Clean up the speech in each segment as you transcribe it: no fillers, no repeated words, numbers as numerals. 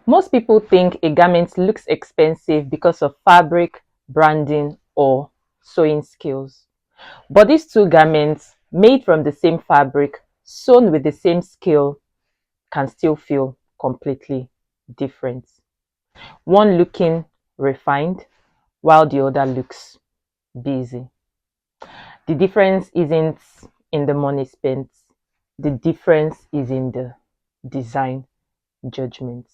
Most people think a garment looks expensive because of fabric, branding, or sewing skills. But these two garments, made from the same fabric, sewn with the same skill, can still feel completely different. One looking refined, while the other looks busy. The difference isn't in the money spent, the difference is in the design judgment.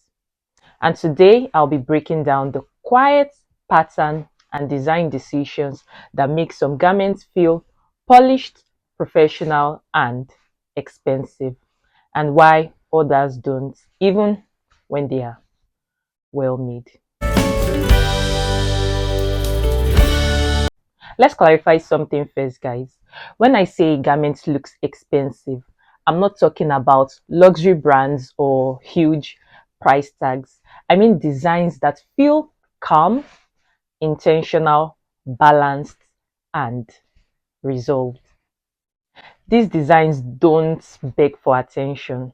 And today I'll be breaking down the quiet pattern and design decisions that make some garments feel polished, professional, and expensive, and why others don't, even when they are well made. Let's clarify something first, guys. When I say garment looks expensive, I'm not talking about luxury brands or huge price tags. I mean designs that feel calm, intentional, balanced, and resolved. These designs don't beg for attention.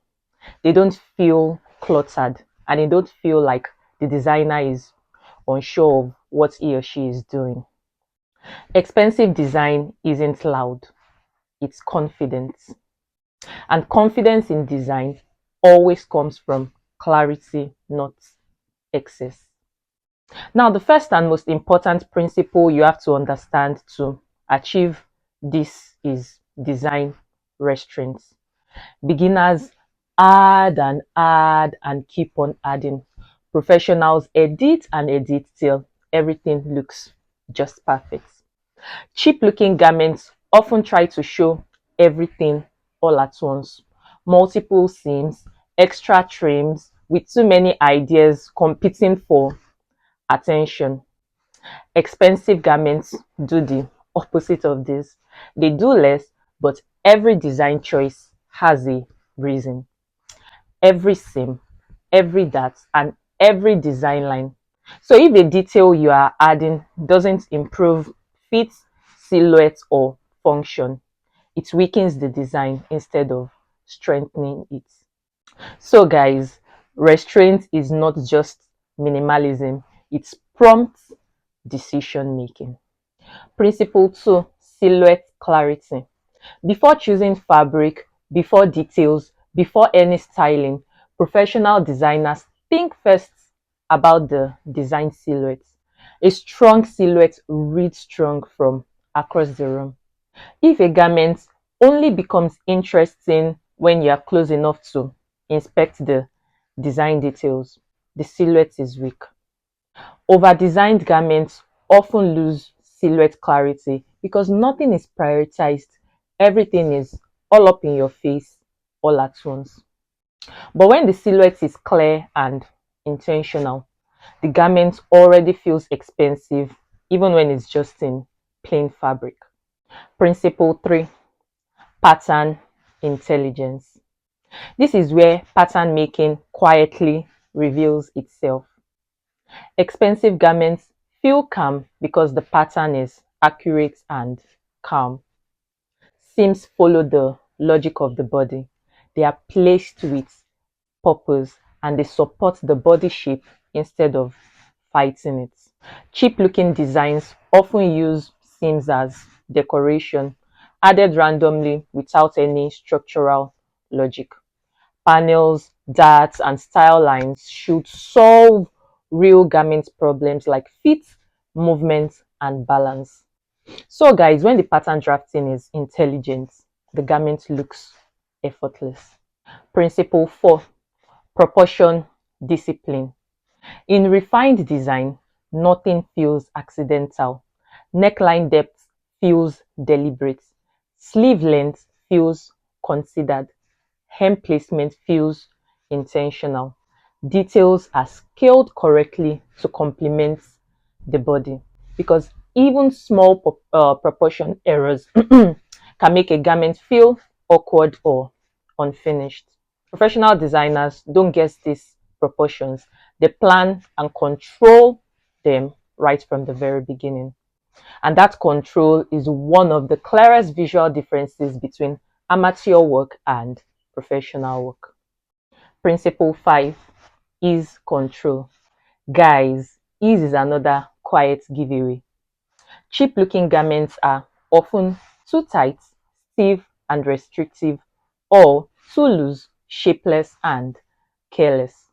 They don't feel cluttered, and they don't feel like the designer is unsure of what he or she is doing. Expensive design isn't loud, it's confidence. And confidence in design always comes from clarity, not excess. Now, the first and most important principle you have to understand to achieve this is design restraint. Beginners add and keep on adding. Professionals edit and edit till everything looks just perfect. Cheap looking garments often try to show everything all at once. Multiple seams, extra trims, with too many ideas competing for attention. Expensive garments do the opposite of this. They do less, but every design choice has a reason. Every seam, every dart, and every design line. So if the detail you are adding doesn't improve fit, silhouette, or function, it weakens the design instead of strengthening it. So guys, restraint is not just minimalism, it's prompt decision making. Principle 2, silhouette clarity. Before choosing fabric, before details, before any styling, professional designers think first about the design silhouette. A strong silhouette reads strong from across the room. If a garment only becomes interesting when you are close enough to inspect the design details, the silhouette is weak. Over-designed garments often lose silhouette clarity because nothing is prioritized. Everything is all up in your face all at once. But when the silhouette is clear and intentional, the garment already feels expensive even when it's just in plain fabric. Principle 3, pattern intelligence. This is where pattern making quietly reveals itself. Expensive garments feel calm because the pattern is accurate and calm. Seams follow the logic of the body. They are placed with purpose and they support the body shape instead of fighting it. Cheap looking designs often use seams as decoration, added randomly without any structural logic. Panels, darts, and style lines should solve real garment problems like fit, movement, and balance. So, guys, when the pattern drafting is intelligent, the garment looks effortless. Principle 4, proportion discipline. In refined design, nothing feels accidental. Neckline depth feels deliberate. Sleeve length feels considered. Hem placement feels intentional. Details are scaled correctly to complement the body because even small proportion errors can make a garment feel awkward or unfinished. Professional designers don't guess these proportions. They plan and control them right from the very beginning. And that control is one of the clearest visual differences between amateur work and professional work. Principle 5, Ease control. Guys, ease is another quiet giveaway. Cheap looking garments are often too tight, stiff, and restrictive, or too loose, shapeless, and careless.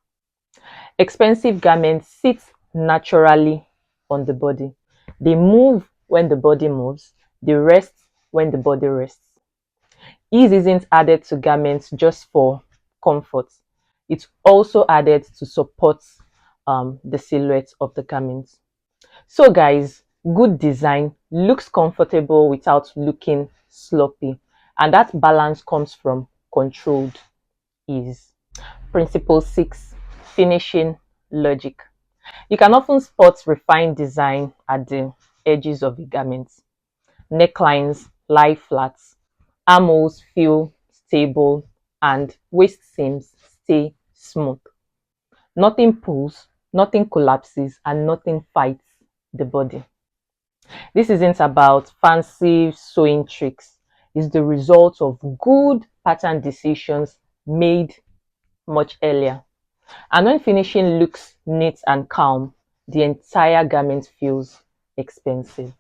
Expensive garments sit naturally on the body. They move when the body moves, they rest when the body rests. Ease isn't added to garments just for comfort, it's also added to support the silhouette of the garment. So, guys, good design looks comfortable without looking sloppy, and that balance comes from controlled ease. Principle 6, finishing logic. You can often spot refined design at the edges of a garment. Necklines lie flat, armholes feel stable, and waist seams stay smooth. Nothing pulls, nothing collapses, and nothing fights the body. This isn't about fancy sewing tricks. It's the result of good pattern decisions made much earlier. And when finishing looks neat and calm, the entire garment feels expensive.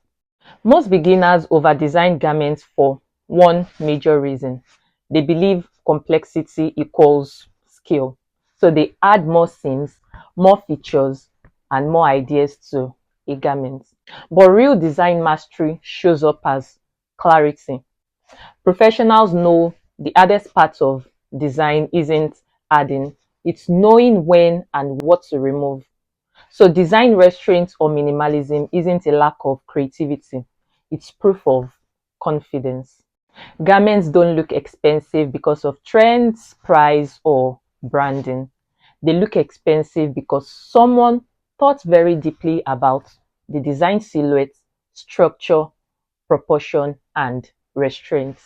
Most beginners over-design garments for one major reason. They believe complexity equals skill. So they add more seams, more features, and more ideas to a garment. But real design mastery shows up as clarity. Professionals know the hardest part of design isn't adding, it's knowing when and what to remove. So design restraint or minimalism isn't a lack of creativity, it's proof of confidence. Garments don't look expensive because of trends, price, or branding. They look expensive because someone thought very deeply about the design silhouette, structure, proportion, and restraint.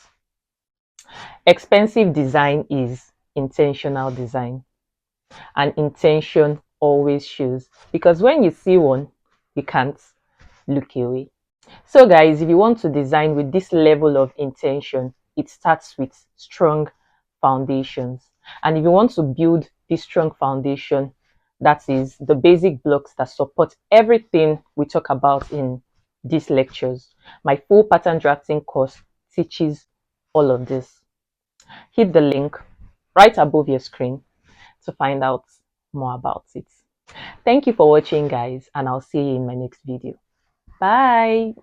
Expensive design is intentional design, and intention always shows because when you see one, you can't look away. So, guys, if you want to design with this level of intention, it starts with strong foundations. And if you want to build this strong foundation, that is the basic blocks that support everything we talk about in these lectures. My full pattern drafting course teaches all of this. Hit the link right above your screen to find out more about it. Thank you for watching, guys, and I'll see you in my next video. Bye.